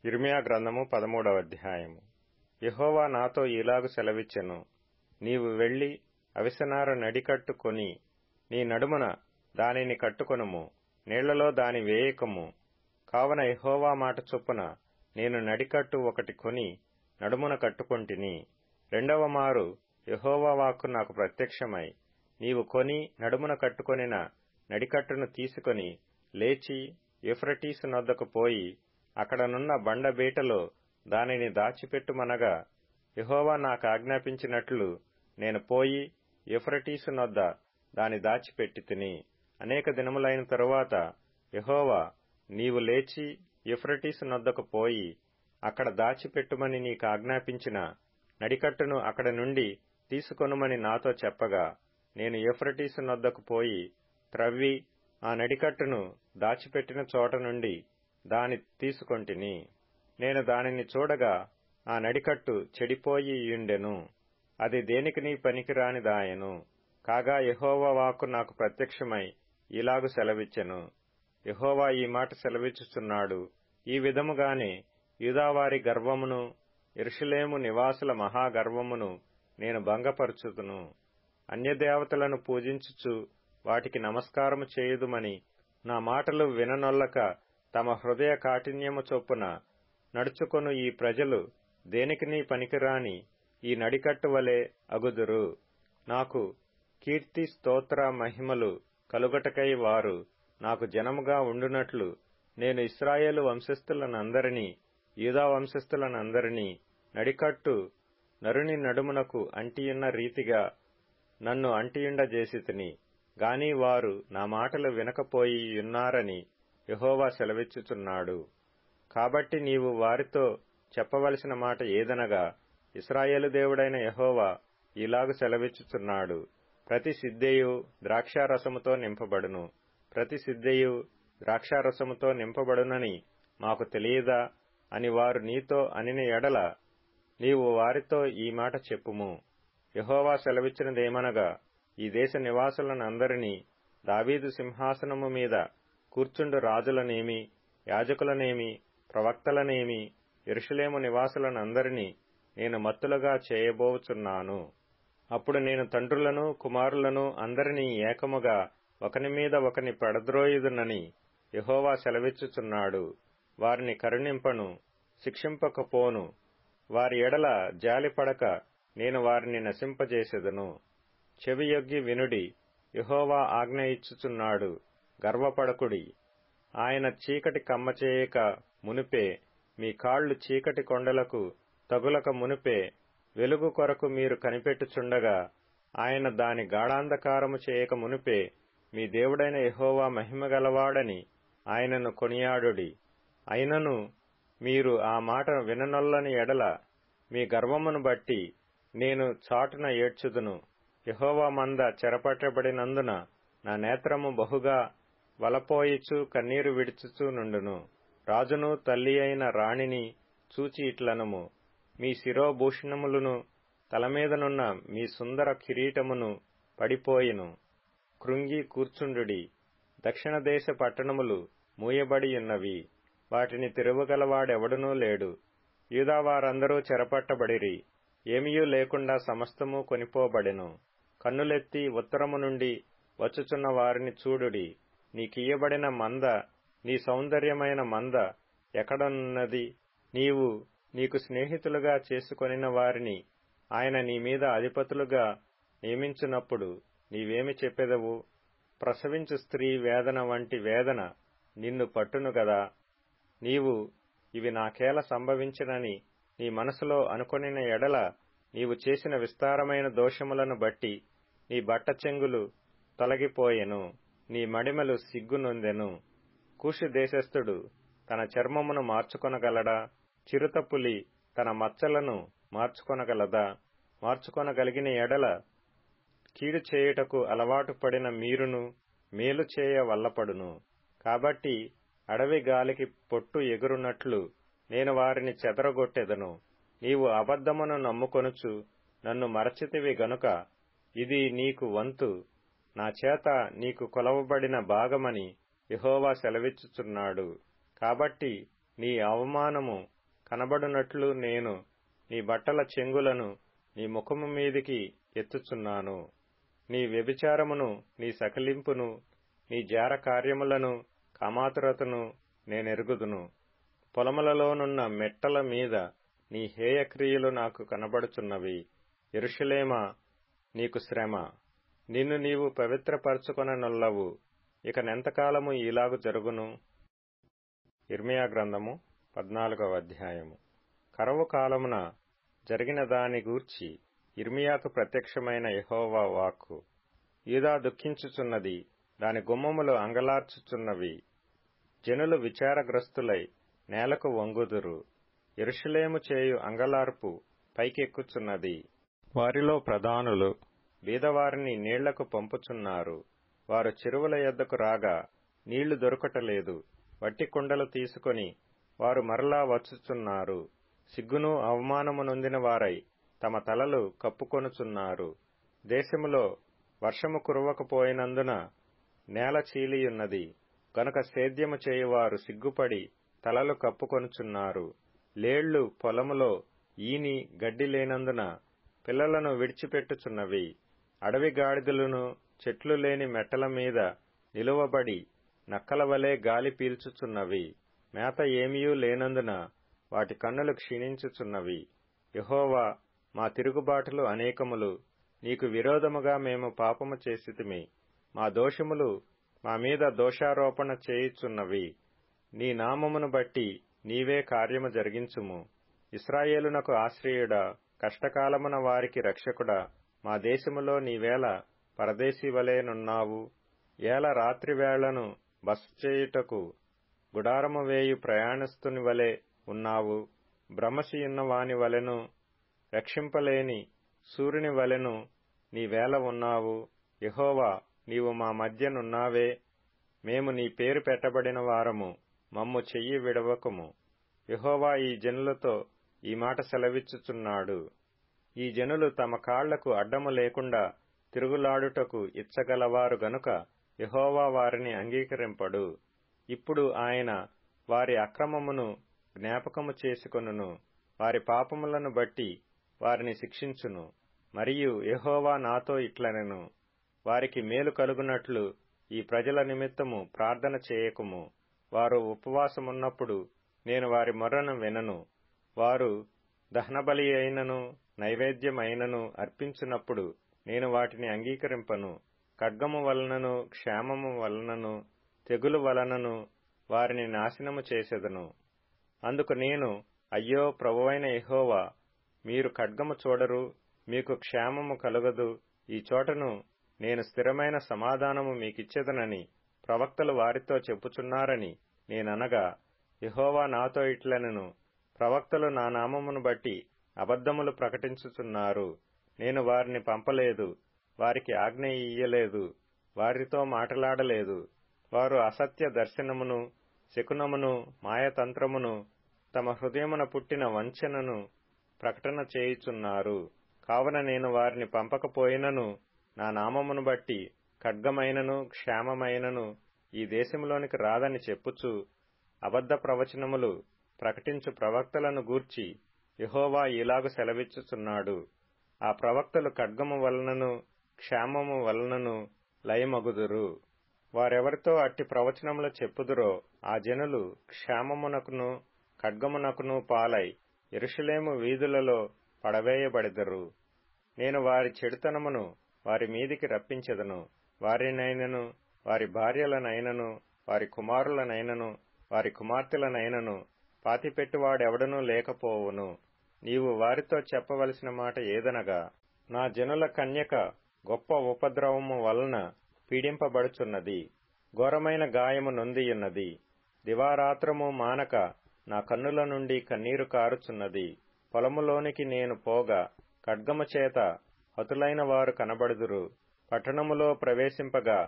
యిర్మీయా గ్రంథము 13వ అధ్యాయము. యెహోవా నాతో ఇలాగు సెలవిచ్చెను, నీవు వెళ్లి అవిసెనార నడికట్టు కొని నీ నడుమున దానిని కట్టుకొనుము, నీళ్లలో దాని వేయకము. కావున యెహోవా మాట చొప్పున నేను నడికట్టు ఒకటి కొని నడుమున కట్టుకొంటిని. రెండవ మారు యెహోవా వాక్కు నాకు ప్రత్యక్షమై, నీవు కొని నడుమున కట్టుకొనిన నడికట్టును తీసుకొని లేచి యూఫ్రటీసు నొద్దకు పోయి అక్కడనున్న బండబీటలో దానిని దాచిపెట్టుమనగా, యెహోవా నాకాజ్ఞాపించినట్లు నేను పోయి యూఫ్రటీసు నొద్ద దాని దాచిపెట్టితిని. అనేక దినములైన తరువాత యెహోవా, నీవు లేచి యూఫ్రటీసు నొద్దకు పోయి అక్కడ దాచిపెట్టుమని నీకాజ్ఞాపించిన నడికట్టును అక్కడ నుండి తీసుకొనుమని నాతో చెప్పగా, నేను యూఫ్రటీసు నొద్దకు పోయి త్రవ్వి ఆ నడికట్టును దాచిపెట్టిన చోట నుండి దాని తీసుకొంటిని. నేను దానిని చూడగా ఆ నడికట్టు చెడిపోయియుండెను, అది దేనికినీ పనికిరానిదాయెను. కాగా యెహోవా వాక్కు నాకు ప్రత్యక్షమై ఇలాగు సెలవిచ్చెను, యెహోవా ఈ మాట సెలవిచ్చుచున్నాడు, ఈ విధముగానే యూదావారి గర్వమును యెరూషలేము నివాసుల మహాగర్వమును నేను భంగపరచుదును. అన్యదేవతలను పూజించుచు వాటికి నమస్కారము చేయుదుమని నా మాటలు విననొల్లక తమ హృదయ కాఠిన్యము చొప్పున నడుచుకొను ఈ ప్రజలు దేనికినీ పనికిరాని ఈ నడికట్టు వలె అగుదురు. నాకు కీర్తి స్తోత్ర మహిమలు కలుగటకై వారు నాకు జనముగా ఉండునట్లు నేను ఇశ్రాయేలు వంశస్థులనందరినీ యూదా వంశస్థులనందరినీ నడికట్టు నరుని నడుమునకు అంటియున్న రీతిగా నన్ను అంటియుండజేసితిని. గాని వారు నా మాటలు వినకపోయియున్నారని యెహోవా సెలవిచ్చుచున్నాడు. కాబట్టి నీవు వారితో చెప్పవలసిన మాట ఏదనగా, ఇశ్రాయేలు దేవుడైన యెహోవా ఇలాగు సెలవిచ్చుచున్నాడు, ప్రతి సిద్ధెయు ద్రాక్షారసముతో నింపబడును, ప్రతి సిద్ధెయు ద్రాక్షారసముతో నింపబడునని మాకు తెలియదా అని వారు నీతో అనిన ఎడల నీవు వారితో ఈ మాట చెప్పుము. యెహోవా సెలవిచ్చినదేమనగా, ఈ దేశ నివాసులనందరినీ దావీదు సింహాసనము మీద కూర్చుండు రాజులనేమి, యాజకులనేమి, ప్రవక్తలనేమి, యెరూషలేము నివాసులనందరినీ నేను మత్తులుగా చేయబోచున్నాను. అప్పుడు నేను తండ్రులను కుమారులను అందరినీ ఏకముగా ఒకని మీద ఒకని పడద్రోయుదునని యెహోవా సెలవిచ్చుచున్నాడు. వారిని కరుణింపను, శిక్షింపకపోను. వారి ఎడల జాలిపడక నేను వారిని నశింపజేసెదను. చెవియొగ్గి వినుడి, యెహోవా ఆజ్ఞ ఇచ్చుచున్నాడు, గర్వపడకుడి. ఆయన చీకటి కమ్మచేయక మునుపే, మీ కాళ్లు చీకటి కొండలకు తగులక మునుపే, వెలుగు కొరకు మీరు కనిపెట్టుచుండగా, ఆయన దాని గాఢాంధకారము చేయక మునుపే, మీ దేవుడైన యెహోవా మహిమగలవాడని ఆయనను కొనియాడుడి. అయినను మీరు ఆ మాట విననొల్లని ఎడల మీ గర్వమును బట్టి నేను చాటున ఏడ్చుదును. యెహోవా మంద చెరపట్టబడినందున నా నేత్రము బహుగా వలపోయిచు కన్నీరు విడుచుచు నుండును. రాజును తల్లి అయిన రాణిని చూచి ఇట్లనుము, మీ శిరోభూషణములను తలమీదనున్న మీ సుందర కిరీటమును పడిపోయిను. కృంగి కూర్చుండుడి. దక్షిణ దేశ పట్టణములు మూయబడియున్నవి, వాటిని తిరువగలవాడెవడునూ లేడు. యూదావారందరూ చెరపట్టబడిరి, ఏమియూ లేకుండా సమస్తము కొనిపోబడెను. కన్నులెత్తి ఉత్తరము నుండి వచ్చుచున్న వారిని చూడుడి. నీకియ్యబడిన మంద, నీ సౌందర్యమైన మంద ఎక్కడనున్నది? నీవు నీకు స్నేహితులుగా చేసుకొనిన వారిని ఆయన నీ మీద అధిపతులుగా నియమించునప్పుడు నీవేమి చెప్పెదవు? ప్రసవించు స్త్రీ వేదన వంటి వేదన నిన్ను పట్టును గదా. నీవు ఇవి నాకేల సంభవించినని నీ మనసులో అనుకొనిన ఎడల నీవు చేసిన విస్తారమైన దోషములను బట్టి నీ బట్ట చెంగులు తొలగిపోయెను, నీ మడిమలు సిగ్గునొందెను. కూషు దేశస్థుడు తన చర్మమును మార్చుకొనగలడా? చిరుతపులి తన మచ్చలను మార్చుకొనగలదా? మార్చుకొనగలిగిన ఎడల కీడు చేయుటకు అలవాటు పడిన మీరును మేలు చేయ వల్లపడును. కాబట్టి అడవి గాలికి పొట్టు ఎగురునట్లు నేను వారిని చెదరగొట్టెదను. నీవు అబద్ధమును నమ్ముకొనుచు నన్ను మరచితివి గనుక ఇది నీకు వంతు, నా చేత నీకు కొలవబడిన భాగమని యెహోవా సెలవిచ్చుచున్నాడు. కాబట్టి నీ అవమానము కనబడునట్లు నేను నీ బట్టల చెంగులను నీ ముఖము మీదికి ఎత్తుచున్నాను. నీ వ్యభిచారమును, నీ సకిలింపును, నీ జార కార్యములను, కామాతురతను నేనెరుగుదును. పొలములలోనున్న మెట్టల మీద నీ హేయక్రియలు నాకు కనబడుచున్నవి. యెరూషలేమా, నీకు శ్రమ. నిన్ను నీవు పవిత్రపరచుకొననొల్లవు. ఇక నెంతకాలము ఇలాగు జరుగును? ఇర్మీయా గ్రంథము 14వ అధ్యాయము. కరవు కాలమున జరిగిన దాని గూర్చి ఇర్మీయాకు ప్రత్యక్షమైన యెహోవా వాక్కు. యూదా దుఃఖించుచున్నది, దాని గుమ్మములు అంగలార్చుచున్నవి. జనులు విచారగ్రస్తులై నేలకు వంగుదురు. యెరూషలేము చేయు అంగలార్పు పైకెక్కుచున్నది. వారిలో ప్రధానులు బీదవారిని నీళ్లకు పంపుచున్నారు. వారు చెరువుల యొద్దకు రాగా నీళ్లు దొరకటలేదు. వట్టి కుండలు తీసుకొని వారు మరలా వచ్చుచున్నారు. సిగ్గును అవమానము నొందిన వారై తమ తలలు కప్పుకొనుచున్నారు. దేశములో వర్షము కురవకపోయినందున నేల చీలియున్నది. గనుక సేద్యము చేయువారు సిగ్గుపడి తలలు కప్పుకొనుచున్నారు. లేళ్లు పొలములో ఈని గడ్డి లేనందున పిల్లలను విడిచిపెట్టుచున్నవి. అడవి గాడిదలును చెట్లు లేని మెట్టల మీద నిలువబడి నక్కల వలె గాలి పీల్చుచున్నవి. మేత ఏమీయూ లేనందున వాటి కన్నులు క్షీణించుచున్నవి. యెహోవా, మా తిరుగుబాటులు అనేకములు. నీకు విరోధముగా మేము పాపము చేసితిమి. మా దోషములు మా మీద దోషారోపణ చేయుచున్నవి. నీ నామమును బట్టి నీవే కార్యము జరిగించుము. ఇశ్రాయేలునకు ఆశ్రయుడా, కష్టకాలమున వారికి రక్షకుడా, మా దేశములో నీవేళ పరదేశీ వలెనున్నావు. ఏల రాత్రివేళను బస చేయుటకు గుడారము వేయు ప్రయాణస్తుని వలె ఉన్నావు. భ్రమసియున్న వాని వలెను, రక్షింపలేని సూర్యుని వలెను నీవేళ ఉన్నావు. యెహోవా, నీవు మా మధ్యనున్నావే. మేము నీ పేరు పెట్టబడిన వారము. మమ్ము చెయ్యి విడవకుము. యెహోవా ఈ జనులతో ఈ మాట సెలవిచ్చుచున్నాడు. ఈ జనులు తమ కాళ్లకు అడ్డము లేకుండా తిరుగులాడుటకు ఇచ్చగలవారు గనుక యెహోవా వారిని అంగీకరింపడు. ఇప్పుడు ఆయన వారి అక్రమమును జ్ఞాపకము చేసుకొనును. వారి పాపములను బట్టి వారిని శిక్షించును. మరియు యెహోవా నాతో ఇట్లనెను, వారికి మేలు కలుగునట్లు ఈ ప్రజల నిమిత్తము ప్రార్థన చేయకుము. వారు ఉపవాసమున్నప్పుడు నేను వారి మొర్రను వినను. వారు దహనబలి అయినను నైవేద్యమైనను అర్పించినప్పుడు నేను వాటిని అంగీకరింపను. ఖడ్గము వలనను క్షేమము వలనను తెగులు వలనను వారిని నాశనము చేసెదను. అందుకు నేను, అయ్యో ప్రభువైన యెహోవా, మీరు ఖడ్గము చూడరు, మీకు క్షేమము కలుగదు. ఈ చోటను నేను స్థిరమైన సమాధానము మీకిచ్చెదనని ప్రవక్తలు వారితో చెప్పుచున్నారని నేననగా, యెహోవా నాతో ఇట్లనెను, ప్రవక్తలు నా నామమును బట్టి అబద్ధములు ప్రకటించుచున్నారు. నేను వారిని పంపలేదు, వారికి ఆజ్ఞ ఇయ్యలేదు, వారితో మాటలాడలేదు. వారు అసత్య దర్శనమును, శకునమును, మాయతంత్రమును, తమ హృదయమున పుట్టిన వంచనను ప్రకటన చేయుచున్నారు. కావున నేను వారిని పంపకపోయినను నా నామమును బట్టి ఖడ్గమైనను క్షేమమైనను ఈ దేశంలోనికి రాదని చెప్పుచు అబద్ధ ప్రవచనములు ప్రకటించు ప్రవక్తలను గూర్చి యెహోవా ఇలాగు సెలవిచ్చుచున్నాడు. ఆ ప్రవక్తలు ఖడ్గము వలనను క్షేమము వలనను లయమగుదురు. వారెవరితో అట్టి ప్రవచనములు చెప్పుదురో ఆ జనులు క్షేమమునకును ఖడ్గమునకును పాలై యెరూషలేము వీధులలో పడవేయబడెదరు. నేను వారి చెడుతనమును వారి మీదికి రప్పించెదను. వారినైనను వారి భార్యలనైనను వారి కుమారులనైనను వారి కుమార్తెలనైనను పాతిపెట్టువాడెవడనూ లేకపోవును. నీవు వారితో చెప్పవలసిన మాట ఏదనగా, నా జనుల కన్యక గొప్ప ఉపద్రవము వలన పీడింపబడుచున్నది, ఘోరమైన గాయము నొందియున్నది. దివారాత్రము మానక నా కన్నుల నుండి కన్నీరు కారుచున్నది. పొలములోనికి నేను పోగా ఖడ్గము చేత హతులైన వారు కనబడుదురు. పట్టణములో ప్రవేశింపగా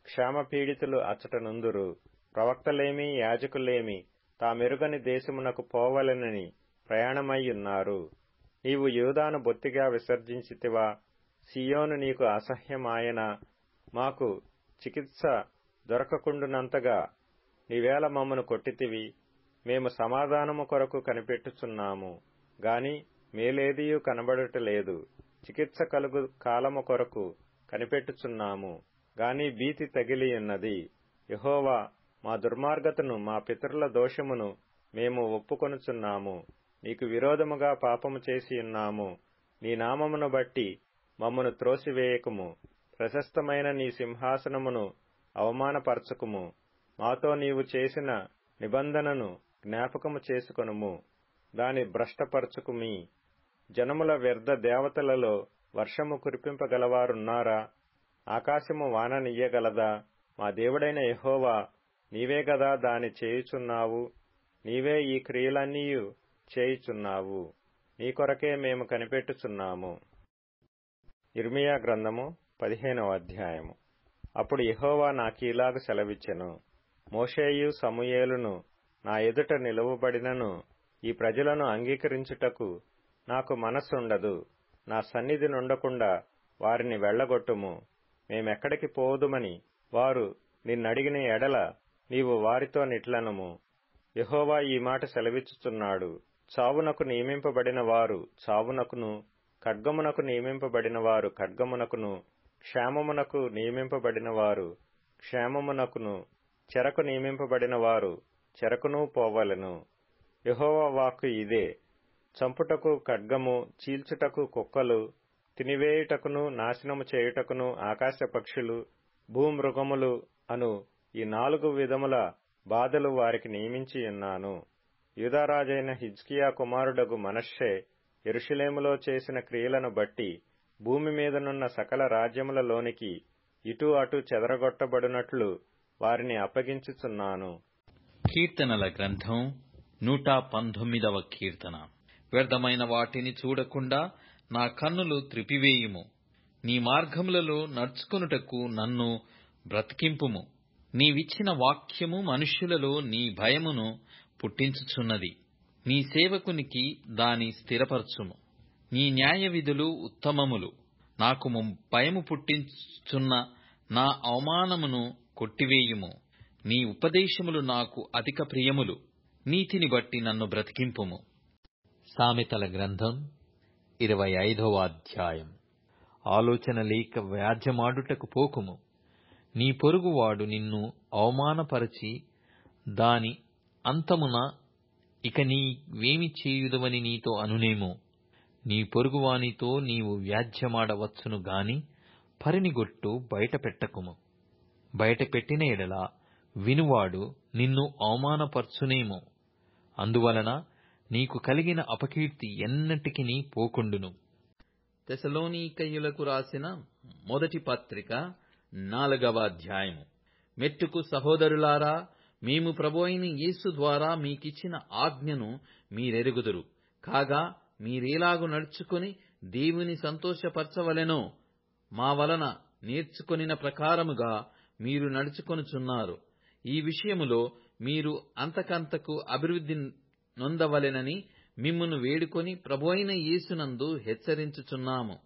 క్షామపీడితులు అచ్చట నుందురు. ప్రవక్తలేమి యాజకులేమి తామెరుగని దేశమునకు పోవలెనని ప్రయాణమయ్యున్నారు. నీవు యూదాను బొత్తిగా విసర్జించితివా? సీయోను నీకు అసహ్యమాయనా? మాకు చికిత్స దొరకకుండునంతగా నీవేళ మమ్మను కొట్టితివి. మేము సమాధానము కొరకు కనిపెట్టుచున్నాము గాని మేలేదియు కనబడటలేదు. చికిత్స కలుగు కాలము కొరకు కనిపెట్టుచున్నాము గాని భీతి తగిలియున్నది. యెహోవా, మా దుర్మార్గతను, మా పితరుల దోషమును మేము ఒప్పుకొనుచున్నాము. నీకు విరోధముగా పాపము చేసియున్నాము. నీ నామమును బట్టి మమ్మను త్రోసివేయకుము. ప్రశస్తమైన నీ సింహాసనమును అవమానపరచకుము. మాతో నీవు చేసిన నిబంధనను జ్ఞాపకము చేసుకొనుము. దాని భ్రష్టపరచుకుమి. జనముల వ్యర్థ దేవతలలో వర్షము కురిపింపగలవారున్నారా? ఆకాశము వాననియ్యగలదా? మా దేవుడైన యెహోవా, నీవే గదా దాని చేయుచున్నావు. నీవే ఈ క్రియలన్నీయు చేయుచున్నావు. నీ కొరకే మేము కనిపెట్టుచున్నాము. ఇర్మియా గ్రంథము 15వ అధ్యాయము. అప్పుడు యెహోవా నాకీలాగు సెలవిచ్చెను. మోషేయు సమూయేలును నా ఎదుట నిలువబడినను ఈ ప్రజలను అంగీకరించుటకు నాకు మనస్సుండదు. నా సన్నిధి నుండకుండా వారిని వెళ్లగొట్టుము. మేమెక్కడికి పోదుమని వారు నిన్నడిగిన ఎడల నీవు వారితో నిట్లనుము. యెహోవా ఈ మాట సెలవిచ్చుచున్నాడు. చావునకు నియమింపబడిన వారు చావునకును, ఖడ్గమునకు నియమింపబడిన వారు ఖడ్గమునకును, క్షేమమునకు నియమింపబడిన వారు క్షేమమునకును, చెరకు నియమింపబడిన వారు చెరకును పోవలెను. యెహోవా వాక్కు ఇదే. చంపుటకు ఖడ్గము, చీల్చుటకు కుక్కలు, తినివేయుటకును నాశనము చేయుటకును ఆకాశ పక్షులు, భూమృగములు అను ఈ 4 విధముల బాధలు వారికి నియమించియున్నాను. యూదారాజైన హిజ్కియా కుమారుడగు మనష్షే యెరూషలేములో చేసిన క్రియలను బట్టి భూమి మీదనున్న సకల రాజ్యములలోనికి ఇటు అటు చెదరగొట్టబడినట్లు వారిని అప్పగించుచున్నాను. కీర్తనల గ్రంథం 119వ కీర్తన. వ్యర్థమైన వాటిని చూడకుండా నా కన్నులు త్రిపివేయుము. నీ మార్గములలో నడుచుకొనుటకు నన్ను బ్రతికింపుము. నీవిచ్చిన వాక్యము మనుష్యులలో నీ భయమును పుట్టించుచున్నది. నీ సేవకునికి దాని స్థిరపరచుము. నీ న్యాయ విధులు ఉత్తమములు. నాకు భయము పుట్టించుచున్న నా అవమానమును కొట్టివేయుము. నీ ఉపదేశములు నాకు అధిక ప్రియములు. నీతిని బట్టి నన్ను బ్రతికింపుము. సామెతల గ్రంథం 25వ అధ్యాయం. ఆలోచన లేక వ్యాజ్యమాడుటకు పోకుము. నీ పొరుగువాడు నిన్ను అవమానపరచి దాని అంతమున ఇక నీవేమి చేయుదవని నీతో అనునేమో. నీ పొరుగువానితో నీవు వ్యాజ్యమాడవచ్చును గాని పరినిగొట్టు బయట పెట్టకుము. బయట పెట్టిన ఎడల వినువాడు నిన్ను అవమానపరచునేమో. అందువలన నీకు కలిగిన అపకీర్తి ఎన్నటికినీ పోకుండును. తెసలోనికయులకు రాసిన మొదటి పత్రిక 4వ అధ్యాయము. మెట్టుకు సహోదరులారా, మేము ప్రభువైన యేసు ద్వారా మీకిచ్చిన ఆజ్ఞను మీరెరుగుదురు. కాగా మీరేలాగు నడుచుకొని దేవుని సంతోషపరచవలెనో మా వలన నేర్చుకొనిన ప్రకారముగా మీరు నడుచుకొనుచున్నారు. ఈ విషయములో మీరు అంతకంతకు అభివృద్ధి నొందవలెనని మిమ్మును వేడుకొని ప్రభువైన యేసునందు హెచ్చరించుచున్నాము.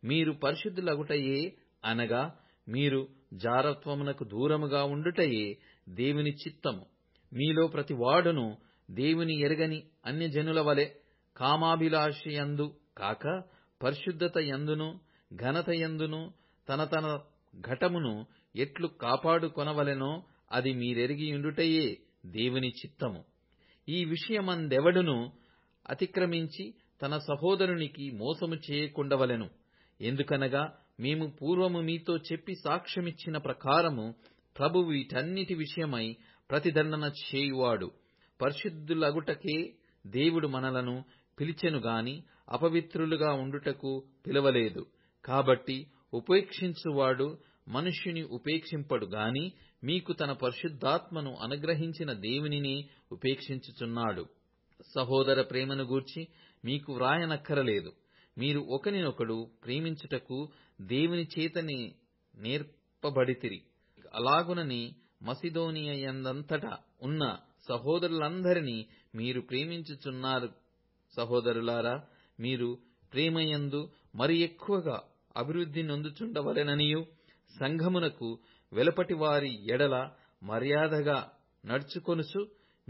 మీరు పరిశుద్ధులగుటయే, అనగా మీరు జారత్వమునకు దూరముగా ఉండుటయే దేవుని చిత్తము. మీలో ప్రతి వాడును దేవుని ఎరగని అన్యజనుల వలె కామాభిలాషయందు కాక పరిశుద్ధత యందును ఘనత యందును తన తన ఘటమును ఎట్లు కాపాడుకొనవలెనో అది మీరెరిగియుండుటయే దేవుని చిత్తము. ఈ విషయమందెవడును అతిక్రమించి తన సహోదరునికి మోసము చేయకుండవలెను. ఎందుకనగా మేము పూర్వము మీతో చెప్పి సాక్ష్యమిచ్చిన ప్రకారము ప్రభువు వీటన్నిటి విషయమై ప్రతిదండన చేయువాడు. పరిశుద్ధులగుటకే దేవుడు మనలను పిలిచెను గాని అపవిత్రులుగా ఉండుటకు పిలవలేదు. కాబట్టి ఉపేక్షించువాడు మనుష్యుని ఉపేక్షింపడు గాని మీకు తన పరిశుద్ధాత్మను అనుగ్రహించిన దేవునినే ఉపేక్షించుచున్నాడు. సహోదర ప్రేమను గూర్చి మీకు వ్రాయనక్కరలేదు. మీరు ఒకనినొకడు ప్రేమించుటకు దేవుని చేతనే నేర్పబడితిరి. అలాగునని మసిదోనియయందంతటా ఉన్న సహోదరులందరినీ మీరు ప్రేమించుచున్నారు. సహోదరులారా, మీరు ప్రేమయందు మరి ఎక్కువగా అభివృద్ధి నొందుచుండవలెననియు సంఘమునకు వెలుపటి వారి ఎడల మర్యాదగా నడుచుకొనుచు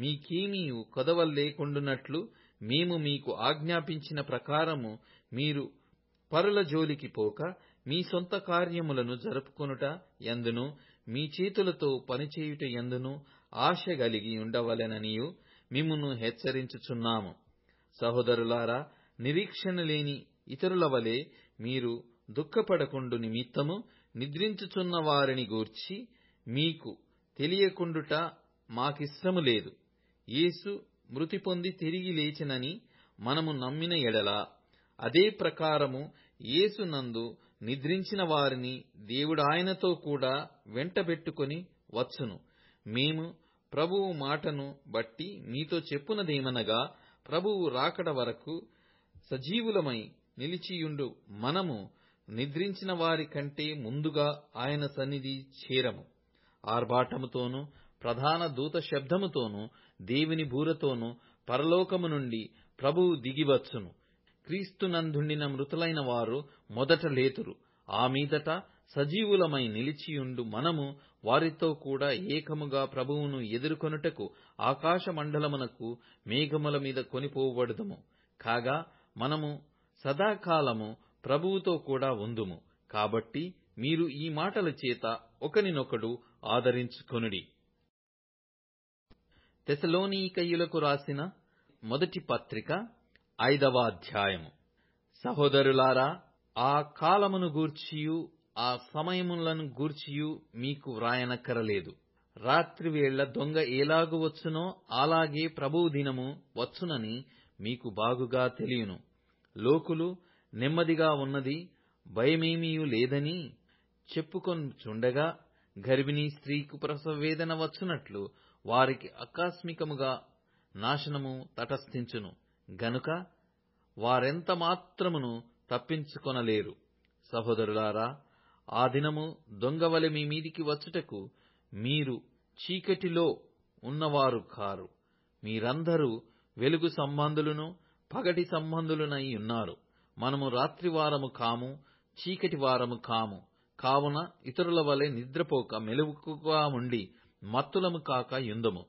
మీకేమీ కొదవలేకుండునట్లు మేము మీకు ఆజ్ఞాపించిన ప్రకారము మీరు పరుల జోలికి పోక మీ సొంత కార్యములను జరుపుకొనుట యందును మీ చేతులతో పనిచేయుట యందును ఆశ కలిగి ఉండవలెననియు మిమ్మును హెచ్చరించుచున్నాము. సహోదరులారా, నిరీక్షణ లేని ఇతరుల వలె మీరు దుఃఖపడకుండు నిమిత్తము నిద్రించుచున్న వారిని గూర్చి మీకు తెలియకుండుట మాకిష్టము లేదు. యేసు మృతి పొంది తిరిగి లేచినని మనము నమ్మిన ఎడల అదే ప్రకారము యేసు నందు నిద్రించిన వారిని దేవుడు ఆయనతో కూడా వెంటబెట్టుకొని వచ్చును. మేము ప్రభువు మాటను బట్టి మీతో చెప్పునదేమనగా, ప్రభువు రాకడ వరకు సజీవులమై నిలిచియుండు మనము నిద్రించిన వారి కంటే ముందుగా ఆయన సన్నిధి చేరము. ఆర్భాటముతోనూ ప్రధాన దూత శబ్దముతోనూ దేవుని బూరతోనూ పరలోకము నుండి ప్రభువు దిగివచ్చును. క్రీస్తునందుండిన మృతులైన వారు మొదట లేతురు. ఆ మీదట సజీవులమై నిలిచియుండు మనము వారితో కూడా ఏకముగా ప్రభువును ఎదుర్కొనుటకు ఆకాశ మండలమునకు మేఘముల మీద కొనిపోబడుదుము. కాగా మనము సదాకాలము ప్రభువుతో కూడా ఉందుము. కాబట్టి మీరు ఈ మాటల చేత ఒకనినొకడు ఆదరించుకొనుడి. తెస్సలోనికయులకు రాసిన మొదటి పత్రిక 5వ అధ్యాయము. సహోదరులారా, ఆ కాలమును గూర్చియు ఆ సమయములను గూర్చియు మీకు వ్రాయనక్కరలేదు. రాత్రివేళ దొంగ ఎలాగు వచ్చునో అలాగే ప్రభువు దినము వచ్చునని మీకు బాగుగా తెలియను. లోకులు నెమ్మదిగా ఉన్నది, భయమేమీయూ లేదని చెప్పుకొనుచుండగా గర్భిణీ స్త్రీకు ప్రసవ వేదన వచ్చునట్లు వారికి ఆకస్మికముగా నాశనము తటస్థించును గనుక వారెంత మాత్రమును తప్పించుకొనలేరు. సహోదరులారా, ఆ దినము దొంగవలె మీ మీదికి వచ్చుటకు మీరు చీకటిలో ఉన్నవారు కారు. మీరందరూ వెలుగు సంబంధులను పగటి సంబంధులనై ఉన్నారు. మనము రాత్రివారము కాము, చీకటి వారము కాము. కావున ఇతరుల వలె నిద్రపోక మెలకువగా ఉండి మత్తులము కాక యుందము.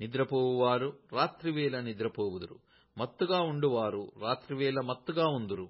నిద్రపోవువారు రాత్రివేళ నిద్రపోవుదురు, మత్తుగా ఉండువారు రాత్రివేళ మత్తుగా ఉందురు.